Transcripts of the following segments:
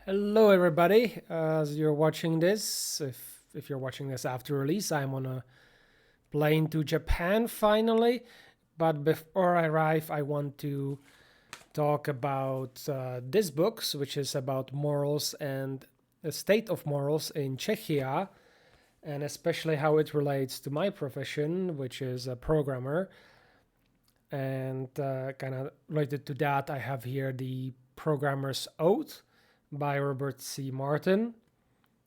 Hello, everybody. As you're watching this, if you're watching this after release, I'm on a plane to Japan finally. But before I arrive, I want to talk about this book, which is about morals and the state of morals in Czechia, and especially how it relates to my profession, which is a programmer. And kind of related to that, I have here the Programmer's Oath by Robert C. Martin,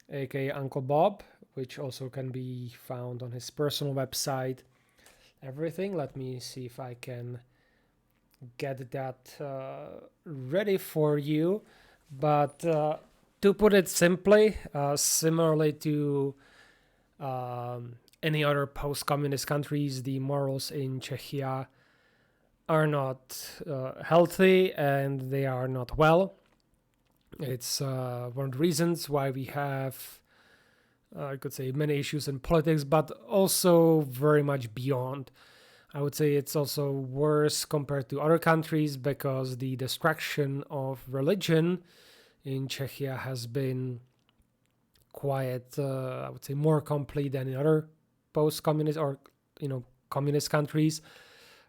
aka Uncle Bob, which also can be found on his personal website. Everything. Let me see if I can get that ready for you. But to put it simply, similarly to any other post-communist countries, the morals in Czechia are not healthy and they are not well. It's one of the reasons why we have, I could say, many issues in politics, but also very much beyond. I would say it's also worse compared to other countries because the destruction of religion in Czechia has been quite, I would say, more complete than in other post-communist or communist countries,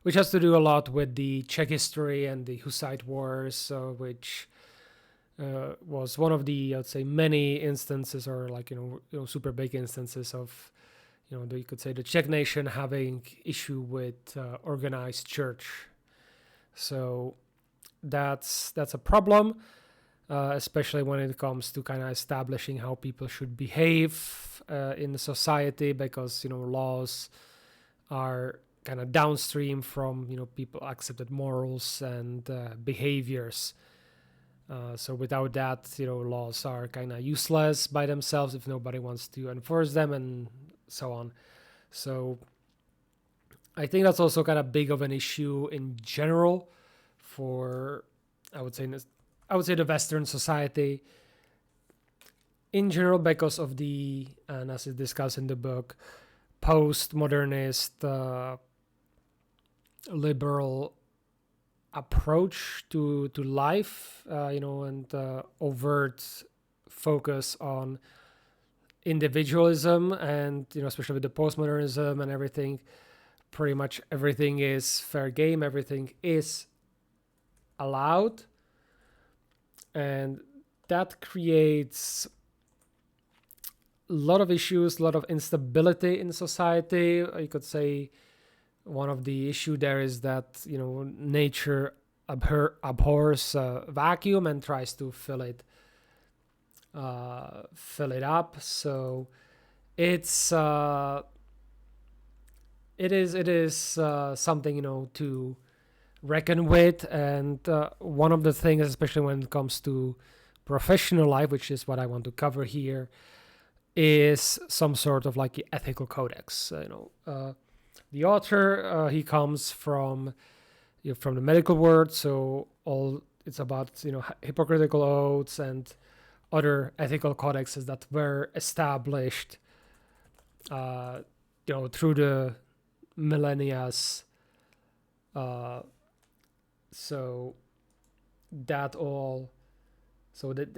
which has to do a lot with the Czech history and the Hussite Wars, which was one of the, I'd say, many instances, or like super big instances of, you could say, the Czech nation having issue with organized church. So that's a problem, especially when it comes to kind of establishing how people should behave in the society, because laws are kind of downstream from people accepted morals and behaviors. So without that, laws are kind of useless by themselves if nobody wants to enforce them, and so on. So I think that's also kind of big of an issue in general for, I would say the Western society in general, because of the, and as it's discussed in the book, postmodernist liberal approach to life, and overt focus on individualism, and especially with the postmodernism and everything. Pretty much everything is fair game, everything is allowed, and that creates a lot of issues, a lot of instability in society. You could say one of the issue there is that nature abhors vacuum and tries to fill it up. So it's it is something to reckon with, and one of the things, especially when it comes to professional life, which is what I want to cover here, is some sort of like ethical codex. The author, he comes from the medical world, so it's about hypocritical oaths and other ethical codexes that were established through the millennia. So that all, so that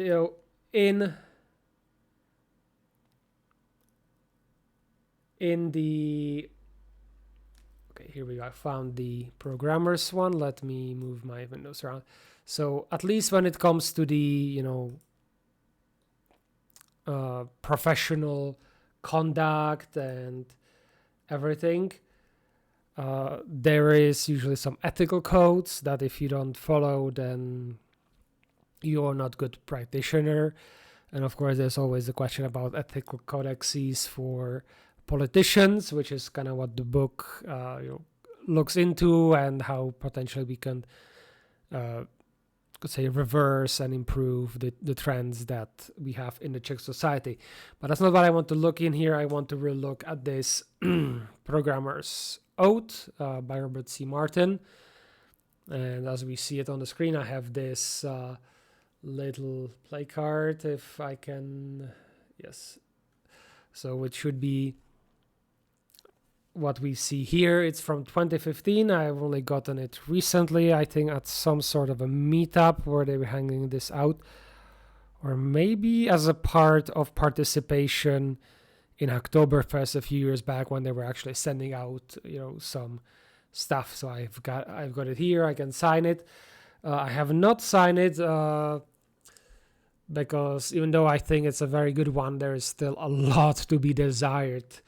in the, okay, here we go. I found the programmer's one. Let me move my windows around. So at least when it comes to the professional conduct and everything, there is usually some ethical codes that if you don't follow, then you're not good practitioner. And of course, there's always the question about ethical codexes for politicians, which is kind of what the book looks into, and how potentially we can could say reverse and improve the trends that we have in the Czech society. But that's not what I want to look in here. I want to really look at this Programmer's Oath by Robert C. Martin. And as we see it on the screen, I have this little play card, if I can, yes. So it should be what we see here. It's from 2015. I've only gotten it recently, I think at some sort of a meetup where they were hanging this out, or maybe as a part of participation in Oktoberfest a few years back when they were actually sending out, some stuff. So I've got it here. I can sign it. I have not signed it because even though I think it's a very good one, there is still a lot to be desired.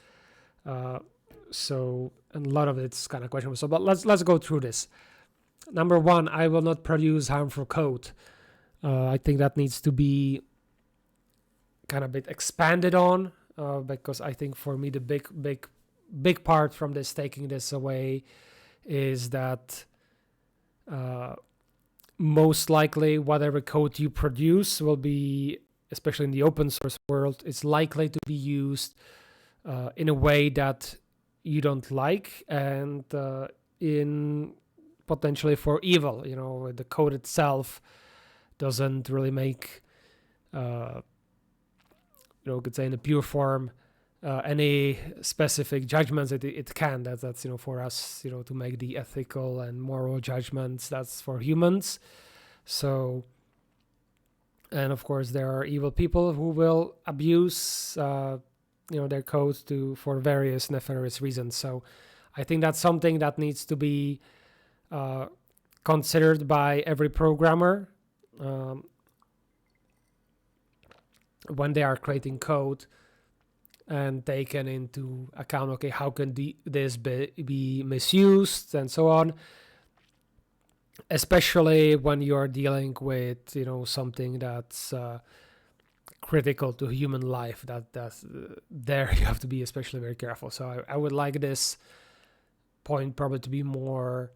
So and a lot of it's kind of questionable. So, but let's go through this. Number one, I will not produce harmful code. I think that needs to be kind of a bit expanded on, because I think for me the big part from this taking this away is that most likely whatever code you produce will be, especially in the open source world, it's likely to be used in a way that you don't like, and in potentially for evil. The code itself doesn't really make could say in a pure form any specific judgments. It can. That's for us to make the ethical and moral judgments. That's for humans. So, and of course there are evil people who will abuse their code for various nefarious reasons. So I think that's something that needs to be considered by every programmer when they are creating code, and taken into account, okay, how can this be misused and so on, especially when you're dealing with something that's critical to human life. That's there you have to be especially very careful. So I would like this point probably to be more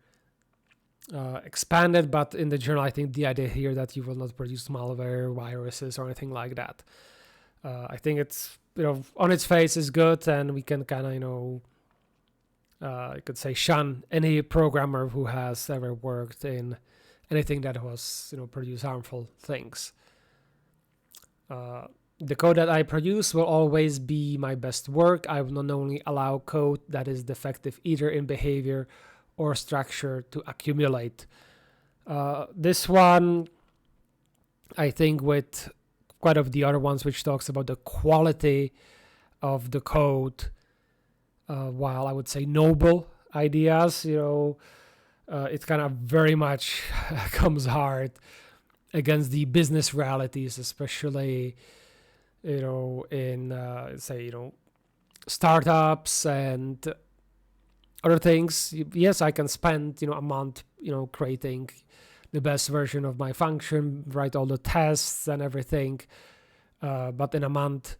expanded, but in the journal I think the idea here that you will not produce malware, viruses, or anything like that, I think it's on its face is good, and we can kind of I could say shun any programmer who has ever worked in anything that was produce harmful things. The code that I produce will always be my best work. I will not only allow code that is defective either in behavior or structure to accumulate. This one, I think, with quite of the other ones, which talks about the quality of the code, while I would say noble ideas, it kind of very much comes hard against the business realities, especially in say startups and other things. Yes, I can spend a month creating the best version of my function, write all the tests and everything, but in a month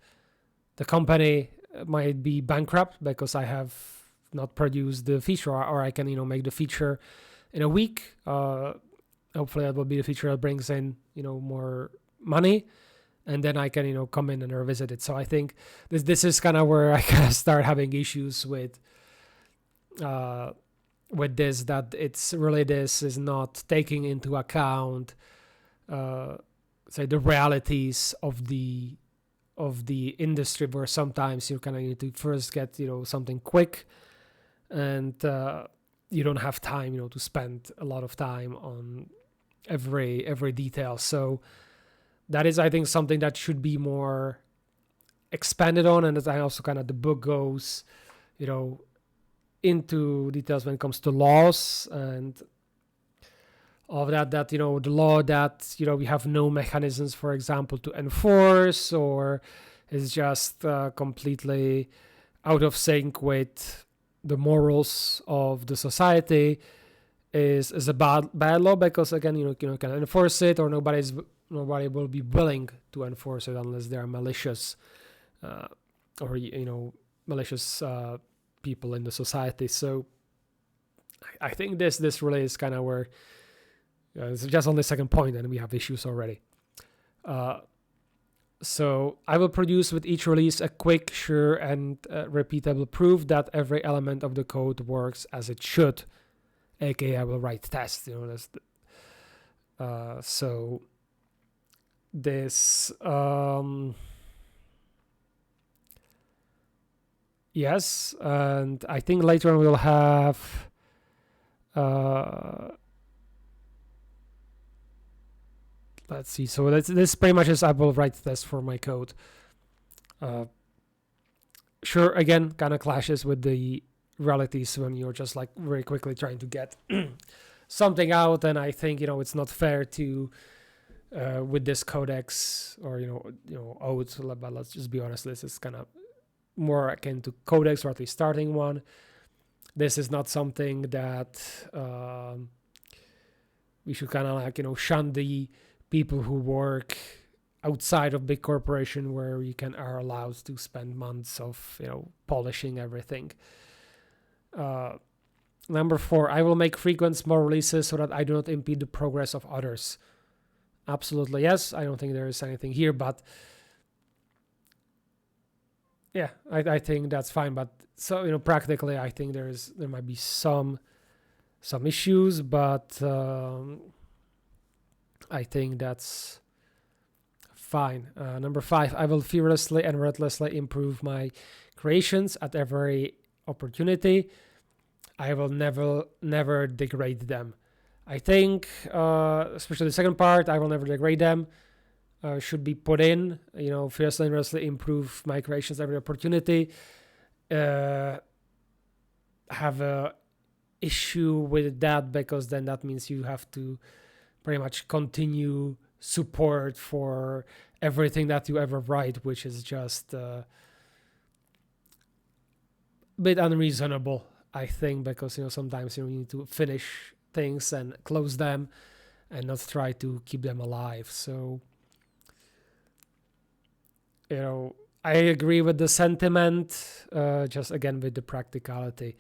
the company might be bankrupt because I have not produced the feature, or I can make the feature in a week. Hopefully that will be the feature that brings in more money, and then I can come in and revisit it. So I think this is kind of where I kind of start having issues with this, that it's really, this is not taking into account say the realities of the industry, where sometimes you kind of need to first get something quick, and you don't have time to spend a lot of time on every detail. So that is, I think, something that should be more expanded on, and as I also kind of the book goes into details when it comes to laws and all of that the law that we have no mechanisms, for example, to enforce, or is just completely out of sync with the morals of the society, is a bad law, because again you can enforce it, or nobody will be willing to enforce it unless they are malicious or malicious people in the society. So I think this really is kind of where it's just on the second point and we have issues already. So I will produce with each release a quick, sure, and repeatable proof that every element of the code works as it should, aka I will write tests. So this yes, and I think later on we'll have let's see. So this pretty much is I will write this for my code. Sure, again, kind of clashes with the realities when you're just like very quickly trying to get something out, and I think it's not fair to with this codex or oath, but let's just be honest, this is kind of more akin to codex, or at least starting one. This is not something that we should kind of like shun the people who work outside of big corporation where you are allowed to spend months of polishing everything. Number 4, I will make frequent small releases so that I do not impede the progress of others. Absolutely yes. I don't think there is anything here, but yeah, I think that's fine. But so practically, I think there might be some issues, but I think that's fine. Number 5, I will fearlessly and relentlessly improve my creations at every opportunity. I will never degrade them. I think, especially the second part, I will never degrade them, should be put in. Fearlessly and relentlessly improve my creations every opportunity. Have a issue with that, because then that means you have to pretty much continue support for everything that you ever write, which is just a bit unreasonable, I think, because sometimes you need to finish things and close them and not try to keep them alive. So I agree with the sentiment, just again with the practicality.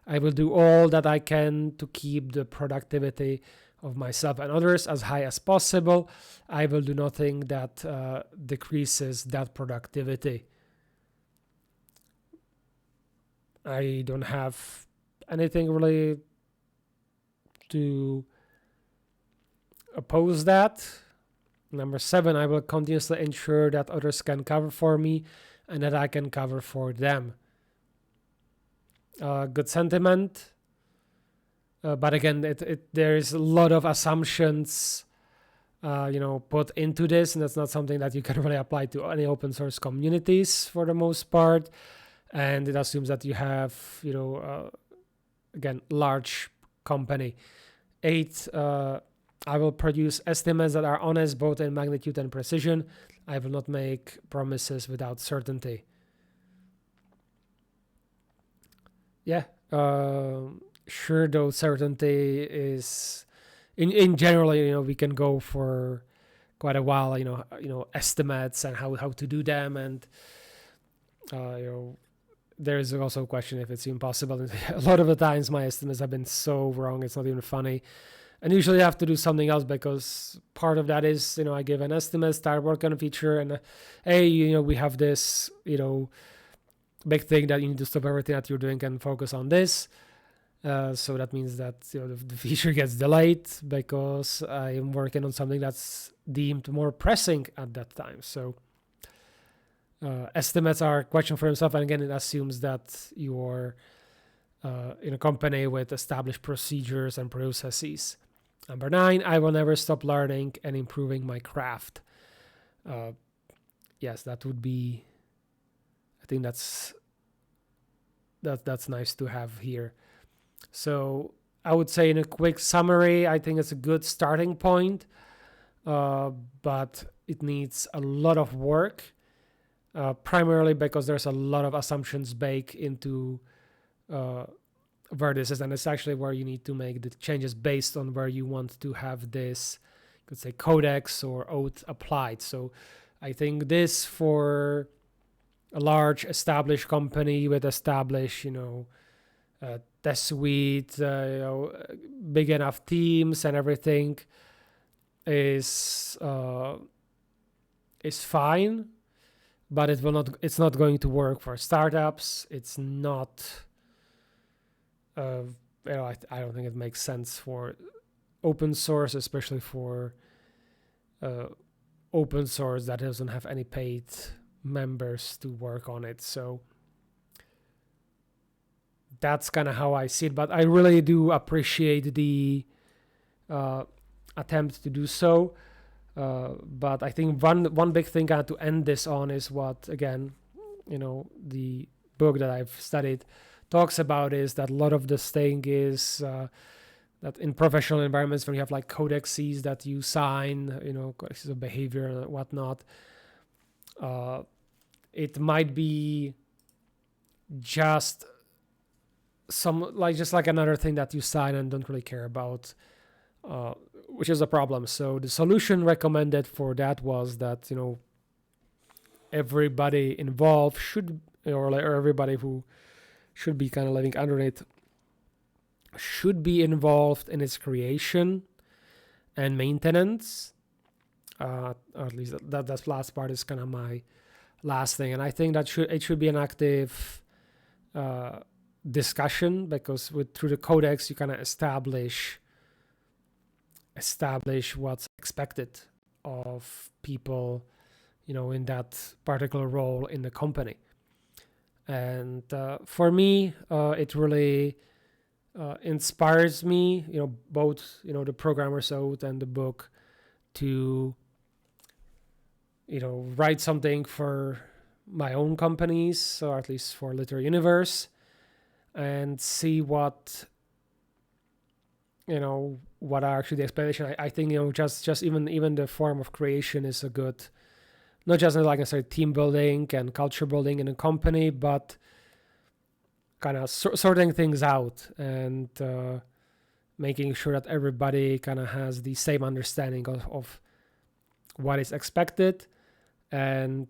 I will do all that I can to keep the productivity of myself and others as high as possible. I will do nothing that decreases that productivity. I don't have anything really to oppose that. Number 7, I will continuously ensure that others can cover for me and that I can cover for them. Good sentiment. But again, there is a lot of assumptions put into this, and that's not something that you can really apply to any open source communities for the most part. And it assumes that you have, again, large company. 8, I will produce estimates that are honest both in magnitude and precision. I will not make promises without certainty. Yeah, sure, though certainty is, in general, we can go for quite a while, estimates and how to do them, and there is also a question if it's impossible. A lot of the times my estimates have been so wrong, it's not even funny. And usually I have to do something else, because part of that is, I give an estimate, start work on a feature, and hey, we have this, big thing that you need to stop everything that you're doing and focus on this. So that means that the feature gets delayed because I am working on something that's deemed more pressing at that time. So estimates are a question for himself, and again, it assumes that you're in a company with established procedures and processes. Number 9, I will never stop learning and improving my craft. Yes, that would be, I think that's nice to have here. So I would say, in a quick summary, I think it's a good starting point, but it needs a lot of work, primarily because there's a lot of assumptions baked into where this is, and it's actually where you need to make the changes based on where you want to have this, you could say, codex or oath applied. So I think this, for a large established company with established, test suite, big enough teams and everything, is fine, but it's not going to work for startups. It's not. I don't think it makes sense for open source, especially for open source that doesn't have any paid members to work on it. So that's kind of how I see it, but I really do appreciate the attempt to do so. But I think one big thing to end this on is what, again, the book that I've studied talks about, is that a lot of this thing is that in professional environments, when you have like codexes that you sign, codexes of behavior and whatnot, it might be just just like another thing that you sign and don't really care about, which is a problem. So the solution recommended for that was that everybody involved should, or everybody who should be kind of living under it, should be involved in its creation and maintenance. Or at least that last part is kind of my last thing, and I think that it should be an active discussion, because through the codex you kind of establish what's expected of people, in that particular role in the company. And for me, it really inspires me, both the programmer's oath and the book, to write something for my own companies, or at least for Literary Universe, and see what what are actually the explanation. I think just even the form of creation is a good, not just like I said, team building and culture building in a company, but kind of sorting things out and making sure that everybody kind of has the same understanding of what is expected, and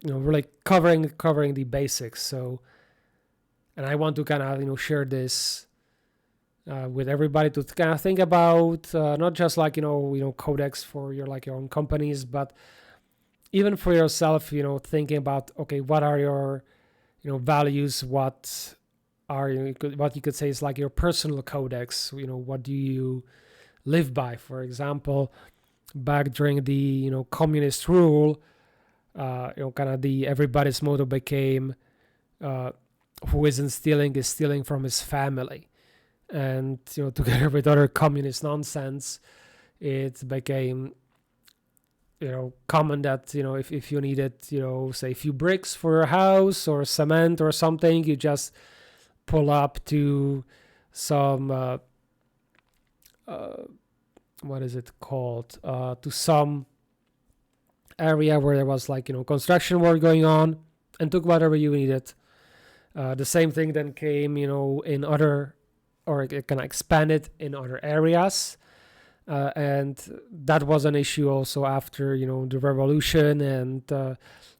really covering the basics. So, and I want to kind of share this with everybody to kind of think about, not just like codex for your own companies, but even for yourself, thinking about, okay, what are your values, what are what you could say is like your personal codex, what do you live by. For example, back during the communist rule, kind of everybody's motto became, who isn't stealing is stealing from his family. And together with other communist nonsense, it became common that if you needed say a few bricks for a house or cement or something, you just pull up to some what is it called, to some area where there was construction work going on, and took whatever you needed. The same thing then came in other, or it kind of expanded in other areas, and that was an issue also after the revolution and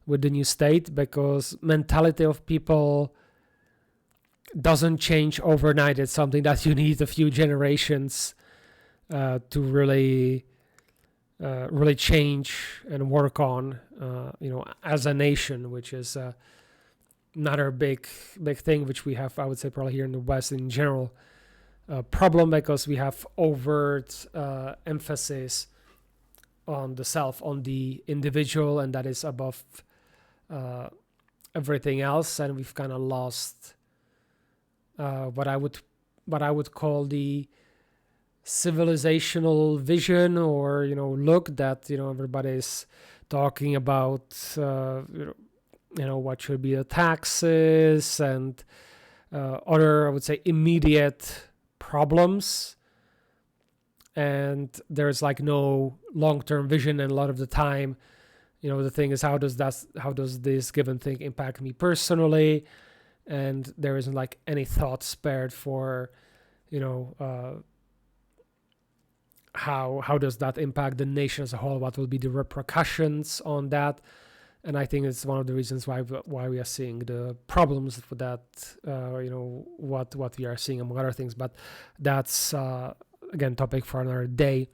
with the new state, because mentality of people doesn't change overnight. It's something that you need a few generations to really change and work on, as a nation, which is another big thing which we have, I would say, probably here in the West in general, problem, because we have overt emphasis on the self, on the individual, and that is above everything else, and we've kind of lost what I would call the civilizational vision, or look that everybody's talking about what should be the taxes and other, I would say, immediate problems, and there's no long-term vision. And a lot of the time the thing is, how does this given thing impact me personally, and there isn't any thought spared for how does that impact the nation as a whole, what will be the repercussions on that. And I think it's one of the reasons why we are seeing the problems with that, what we are seeing, among other things. But that's, again, topic for another day.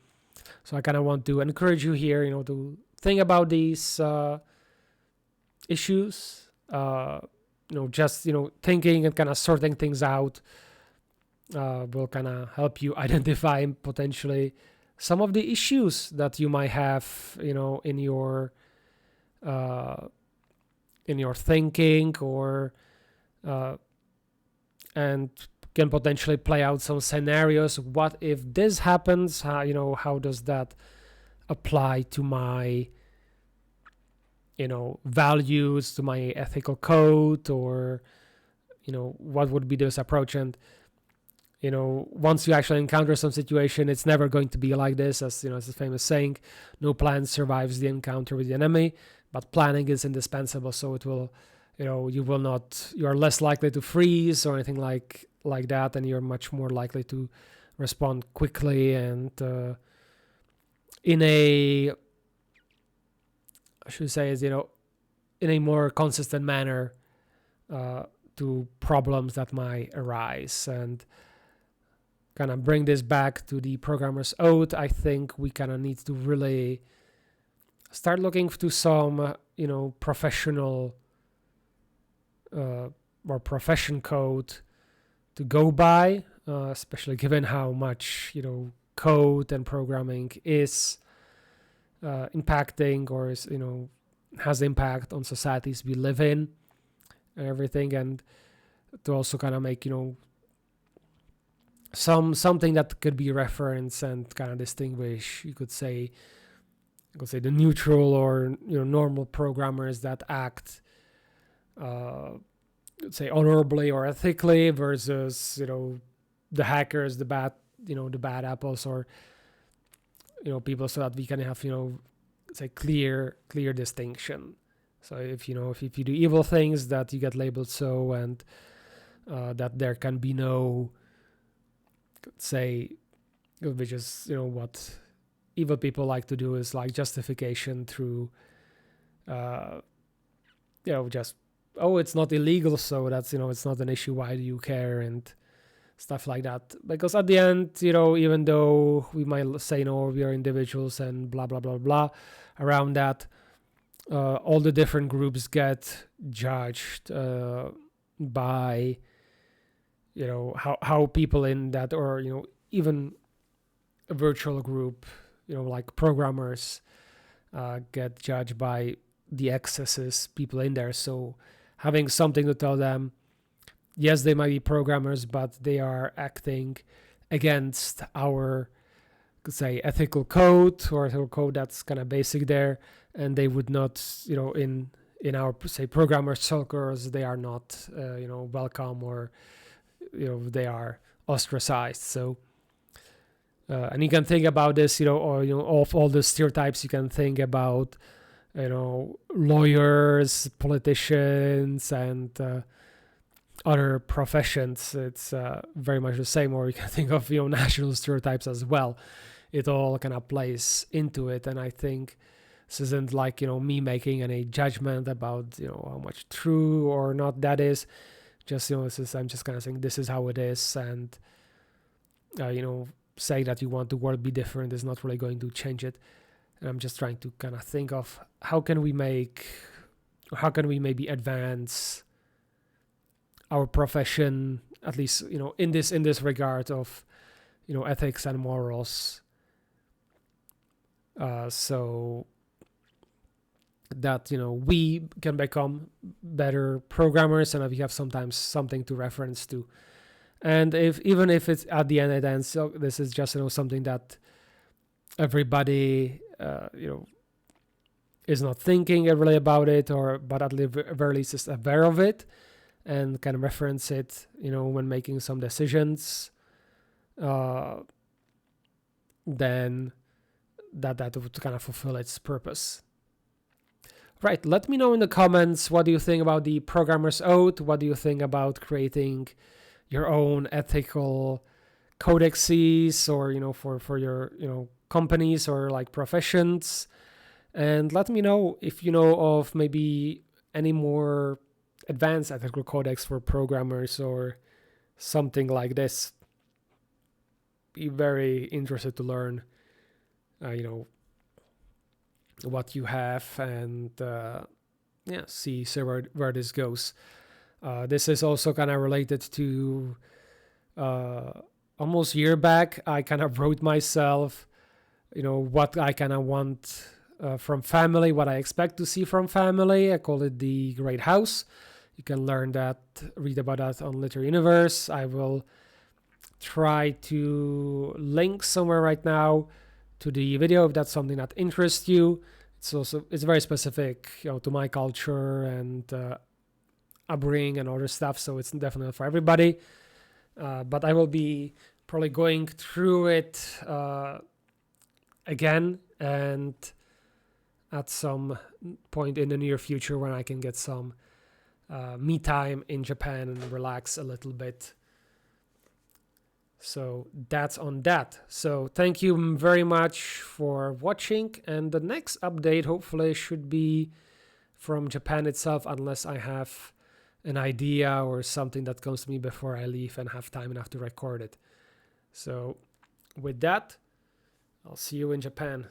So I kind of want to encourage you here, to think about these issues, just, thinking and kind of sorting things out will kind of help you identify potentially some of the issues that you might have, in your thinking, or and can potentially play out some scenarios. What if this happens? How does that apply to my values, to my ethical code, or what would be this approach? And once you actually encounter some situation, it's never going to be like this, as it's a famous saying, no plan survives the encounter with the enemy, but planning is indispensable. So it will, you're less likely to freeze or anything like that, and you're much more likely to respond quickly and in a, I should say, is in a more consistent manner to problems that might arise. And kind of bring this back to the programmer's oath, I think we kind of need to really start looking to some, professional or profession code to go by, especially given how much, code and programming is impacting or is, has impact on societies we live in and everything. And to also kind of make, something that could be referenced and kind of distinguish, you could say the neutral or normal programmers that act say honorably or ethically versus the hackers, the bad apples, or people, so that we can have say clear distinction. So if if you do evil things, that you get labeled so, and that there can be no, say, which is what evil people like to do, is like justification through just, oh, it's not illegal, so that's it's not an issue, why do you care, and stuff like that. Because at the end, even though we might say no, we are individuals and blah blah blah blah around that, all the different groups get judged by how people in that, or even a virtual group, like programmers, get judged by the excesses people in there. So having something to tell them, yes, they might be programmers, but they are acting against our, say, ethical code, or ethical code that's kind of basic there, and they would not, in our, say, programmer circles, they are not welcome, or they are ostracized. So and you can think about this, or of all the stereotypes you can think about, lawyers, politicians, and other professions. It's very much the same. Or you can think of national stereotypes as well. It all kind of plays into it. And I think this isn't like me making any judgment about how much true or not that is. Just I'm just kind of saying this is how it is, and say that you want the world be different is not really going to change it. And I'm just trying to kind of think of how can we maybe advance our profession, at least in this regard of ethics and morals, so that we can become better programmers, and we have sometimes something to reference to. And even if it's at the end it ends, so this is just something that everybody is not thinking really about it, but at the very least is aware of it and can reference it when making some decisions, then that would kind of fulfill its purpose. Right, let me know in the comments, what do you think about the programmer's oath? What do you think about creating your own ethical codexes, or for your companies or like professions? And let me know if you know of maybe any more advanced ethical codex for programmers or something like this. Be very interested to learn what you have, and see where this goes. This is also kind of related to almost a year back, I kind of wrote myself what I kind of want from family, what I expect to see from family. I call it the Great House. You can read about that on Literary Universe. I will try to link somewhere right now to the video if that's something that interests you. It's very specific, to my culture and upbringing and other stuff, so it's definitely not for everybody. But I will be probably going through it again, and at some point in the near future when I can get some me time in Japan and relax a little bit. So that's on that. So thank you very much for watching, and the next update hopefully should be from Japan itself, unless I have an idea or something that comes to me before I leave and have time enough to record it. So with that, I'll see you in Japan.